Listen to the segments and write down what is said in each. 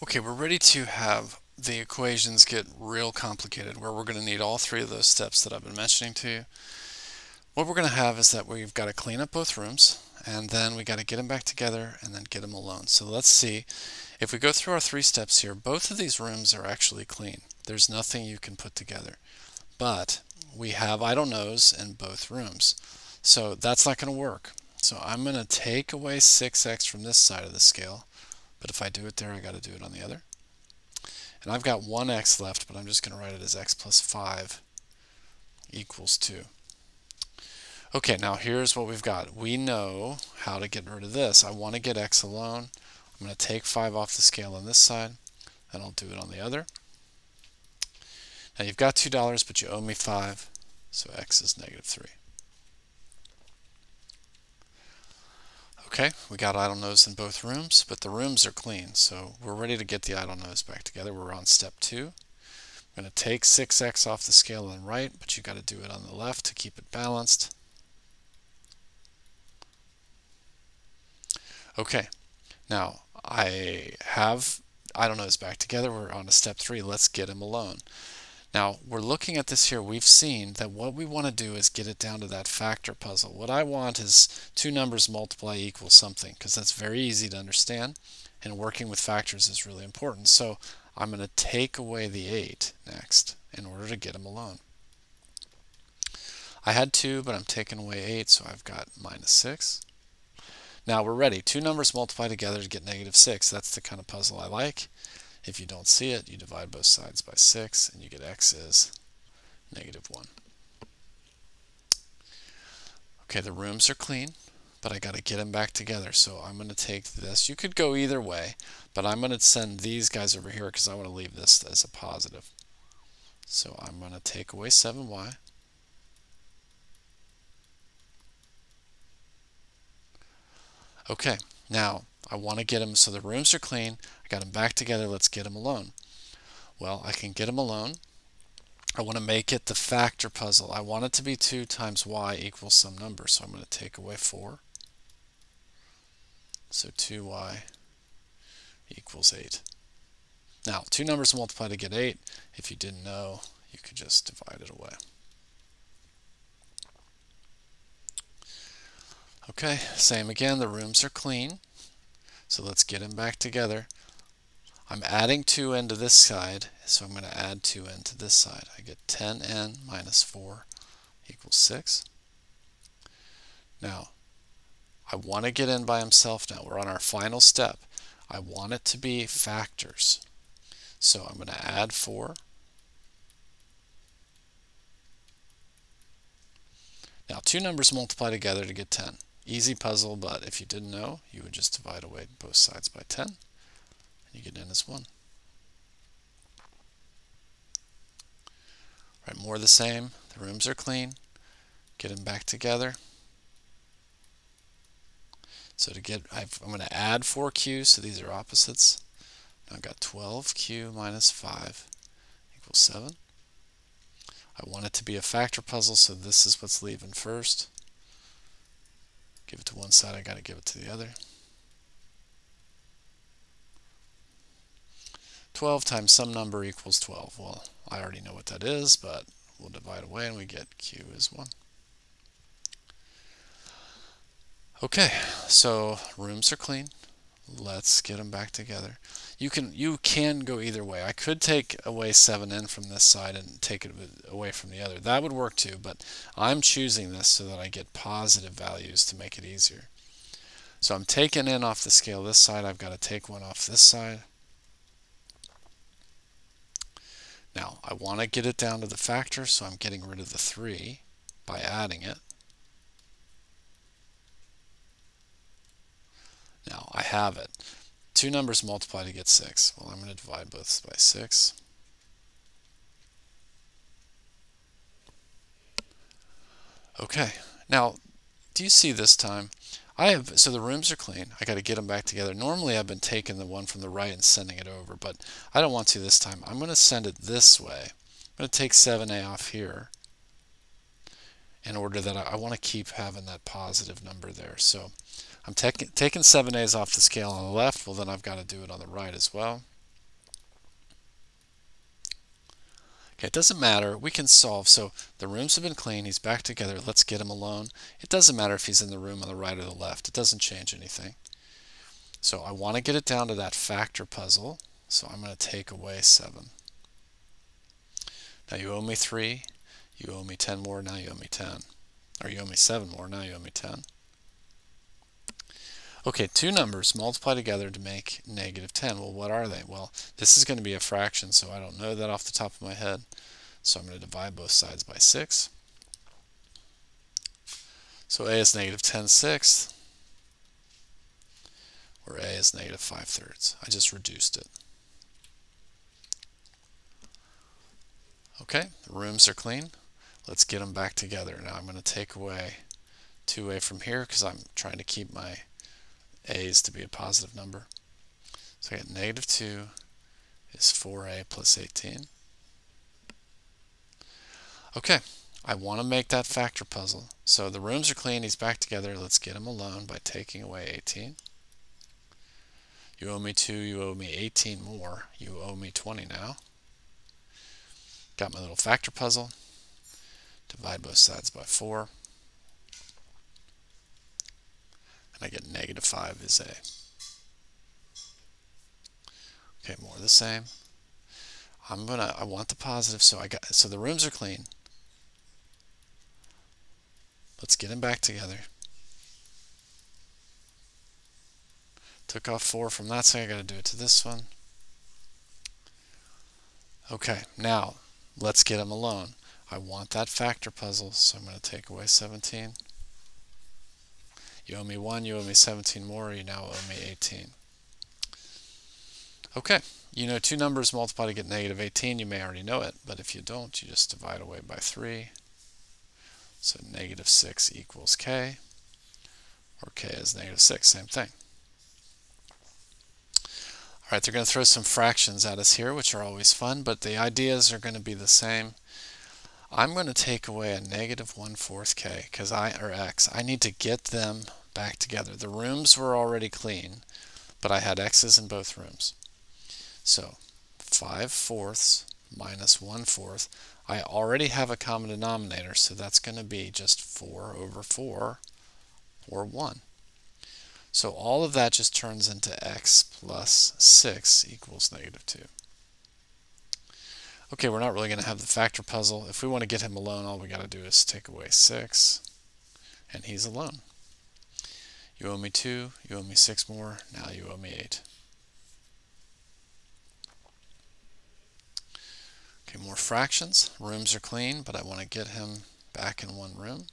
Okay, we're ready to have the equations get real complicated, where we're going to need all three of those steps that I've been mentioning to you. What we're going to have is that we've got to clean up both rooms, and then we got to get them back together and then get them alone. So let's see, if we go through our three steps here, both of these rooms are actually clean. There's nothing you can put together. But we have idle nose in both rooms. So that's not going to work. So I'm going to take away 6x from this side of the scale. But if I do it there, I got to do it on the other. And I've got 1x left, but I'm just going to write it as x plus 5 equals 2. Okay, now here's what we've got. We know how to get rid of this. I want to get x alone. I'm going to take 5 off the scale on this side, and I'll do it on the other. Now you've got $2, but you owe me 5, so x is negative 3. Okay, we got idle nose in both rooms, but the rooms are clean, so we're ready to get the idle nose back together. We're on step 2. I'm going to take 6x off the scale on the right, but you got to do it on the left to keep it balanced. Okay, now I have idle nose back together. We're on to step 3. Let's get him alone. Now, we're looking at this here. We've seen that what we want to do is get it down to that factor puzzle. What I want is two numbers multiply equals something, because that's very easy to understand, and working with factors is really important. So I'm going to take away the 8 next in order to get them alone. I had 2, but I'm taking away 8, so I've got minus 6. Now we're ready. Two numbers multiply together to get negative 6. That's the kind of puzzle I like. If you don't see it, you divide both sides by 6, and you get x is negative 1. Okay, the rooms are clean, but I got to get them back together. So I'm going to take this. You could go either way, but I'm going to send these guys over here because I want to leave this as a positive. So I'm going to take away 7y. Okay, now I want to get them so the rooms are clean. I got them back together. Let's get them alone. Well, I can get them alone. I want to make it the factor puzzle. I want it to be 2 times y equals some number. So I'm going to take away 4. So 2y equals 8. Now, two numbers multiply to get 8. If you didn't know, you could just divide it away. Okay, same again. The rooms are clean. So let's get them back together. I'm adding 2n to this side, so I'm going to add 2n to this side. I get 10n minus 4 equals 6. Now, I want to get n by himself now. We're on our final step. I want it to be factors. So I'm going to add 4. Now, two numbers multiply together to get 10. Easy puzzle, but if you didn't know, you would just divide away both sides by 10. You get n as 1. Right, more the same. The rooms are clean. Get them back together. So to get, I'm going to add 4q, so these are opposites. Now I've got 12q minus 5 equals 7. I want it to be a factor puzzle, so this is what's leaving first. Give it to one side, I got to give it to the other. 12 times some number equals 12. Well, I already know what that is, but we'll divide away and we get q is 1. Okay, so rooms are clean. Let's get them back together. You can go either way. I could take away 7n from this side and take it away from the other. That would work too, but I'm choosing this so that I get positive values to make it easier. So I'm taking n off the scale this side. I've got to take 1 off this side. Now, I want to get it down to the factor, so I'm getting rid of the 3 by adding it. Now, I have it. Two numbers multiply to get 6. Well, I'm going to divide both by 6. Okay, now, do you see this time? So the rooms are clean. I got to get them back together. Normally I've been taking the one from the right and sending it over, but I don't want to this time. I'm going to send it this way. I'm going to take 7a off here in order that I want to keep having that positive number there. So I'm taking 7a's off the scale on the left. Well, then I've got to do it on the right as well. Okay, it doesn't matter. We can solve. So the rooms have been clean. He's back together. Let's get him alone. It doesn't matter if he's in the room on the right or the left. It doesn't change anything. So I want to get it down to that factor puzzle. So I'm going to take away 7. Now you owe me 3. You owe me 10 more. Now you owe me 10. Or you owe me 7 more. Now you owe me 10. Okay, two numbers multiply together to make -10. Well, what are they? Well, this is going to be a fraction, so I don't know that off the top of my head. So I'm going to divide both sides by 6. So a is -10/6, or a is -5/3. I just reduced it. Okay, the rooms are clean. Let's get them back together. Now I'm going to take away 2a from here because I'm trying to keep my a's to be a positive number. So I get -2 is 4a plus 18. Okay, I want to make that factor puzzle. So the rooms are clean, he's back together. Let's get him alone by taking away 18. You owe me 2, you owe me 18 more. You owe me 20 now. Got my little factor puzzle. Divide both sides by 4. And I get -5 is a. Okay, more of the same. I want the positive, so the rooms are clean. Let's get them back together. Took off 4 from that side, I got to do it to this one. Okay, now let's get them alone. I want that factor puzzle, so I'm going to take away 17. You owe me 1, you owe me 17 more, you now owe me 18. Okay, you know two numbers multiply to get -18, you may already know it, but if you don't, you just divide away by 3. So -6 equals k, or k is -6, same thing. Alright, they're going to throw some fractions at us here, which are always fun, but the ideas are going to be the same. I'm going to take away a -1/4 k, or x. I need to get them back together. The rooms were already clean, but I had x's in both rooms. So 5/4 minus 1/4. I already have a common denominator, so that's going to be just 4/4, or 1. So all of that just turns into x plus 6 equals -2. Okay, we're not really going to have the factor puzzle. If we want to get him alone, all we got to do is take away 6, and he's alone. You owe me 2, you owe me 6 more, now you owe me 8. Okay, more fractions. Rooms are clean, but I want to get him back in one room.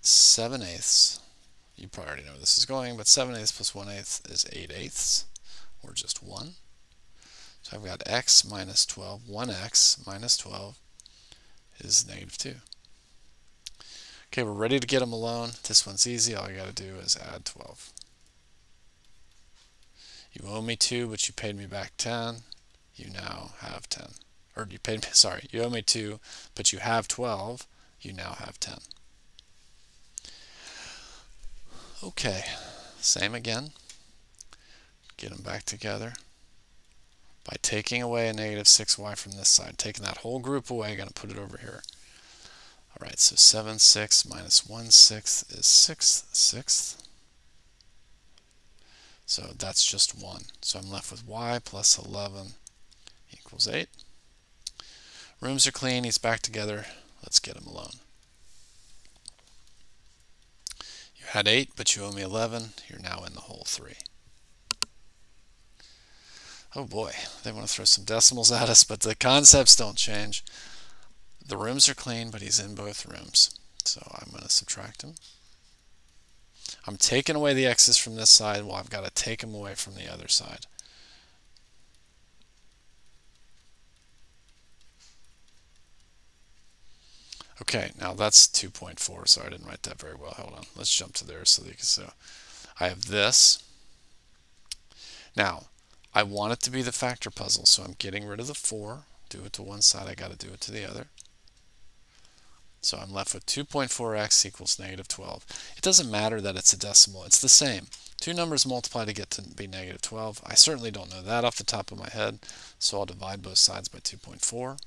7/8. You probably already know where this is going, but 7/8 plus 1/8 is 8/8, or just 1. So I've got x minus 12. 1x minus 12 is -2. Okay, we're ready to get them alone. This one's easy. All you got to do is add 12. You owe me 2, but you paid me back 10. You now have 10. Or you paid me, sorry, you owe me 2, but you have 12. You now have 10. Okay, same again. Get them back together by taking away a -6y from this side. Taking that whole group away, I'm going to put it over here. Alright, so 7/6 minus 1/6 is 6/6. So that's just 1. So I'm left with y plus 11 equals 8. Rooms are clean, he's back together. Let's get him alone. You had 8, but you owe me 11. You're now in the whole 3. Oh boy, they want to throw some decimals at us, but the concepts don't change. The rooms are clean, but he's in both rooms. So I'm going to subtract him. I'm taking away the x's from this side. Well, I've got to take them away from the other side. Okay, now that's 2.4, so I didn't write that very well. Hold on, let's jump to there so that you can see. I have this. Now, I want it to be the factor puzzle, so I'm getting rid of the 4. Do it to one side, I got to do it to the other. So I'm left with 2.4x equals -12. It doesn't matter that it's a decimal, it's the same. Two numbers multiply to get to be negative 12. I certainly don't know that off the top of my head, so I'll divide both sides by 2.4,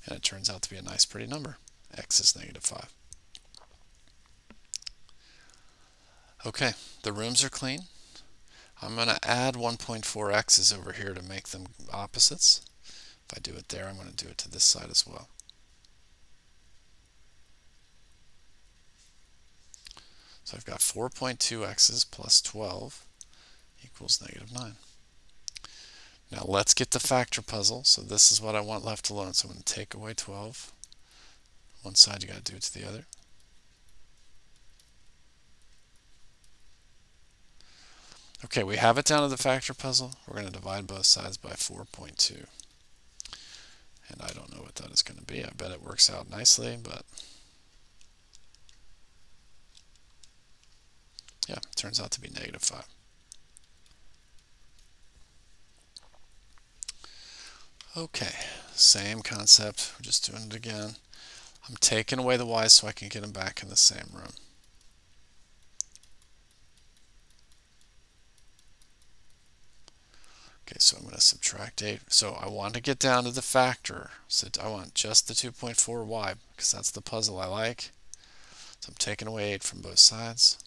and it turns out to be a nice pretty number. X is negative 5. Okay, the rooms are clean. I'm going to add 1.4x's over here to make them opposites. If I do it there, I'm going to do it to this side as well. So I've got 4.2x's plus 12 equals negative 9. Now let's get the factor puzzle. So this is what I want left alone. So I'm going to take away 12. One side you got to do it to the other. Okay, we have it down to the factor puzzle. We're going to divide both sides by 4.2. And I don't know what that is going to be. I bet it works out nicely, but yeah, it turns out to be negative 5. Okay, same concept. We're just doing it again. I'm taking away the y's so I can get them back in the same room. Okay, so I'm going to subtract 8. So I want to get down to the factor. So I want just the 2.4y because that's the puzzle I like. So I'm taking away 8 from both sides.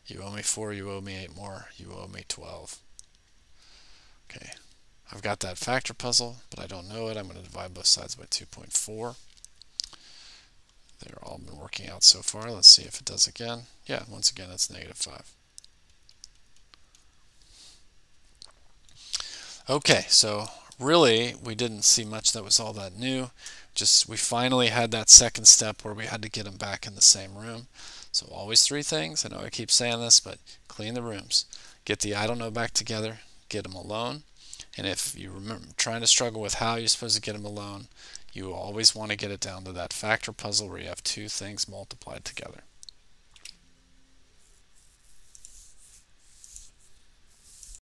You owe me 4, you owe me 8 more, you owe me 12. Okay, I've got that factor puzzle, but I don't know it. I'm going to divide both sides by 2.4. They're all been working out so far. Let's see if it does again. Yeah, once again, it's negative 5. Okay, so really we didn't see much that was all that new. Just we finally had that second step where we had to get them back in the same room. So always three things. I know I keep saying this, but clean the rooms. Get the I don't know back together. Get them alone. And if you remember trying to struggle with how you're supposed to get them alone, you always want to get it down to that factor puzzle where you have two things multiplied together.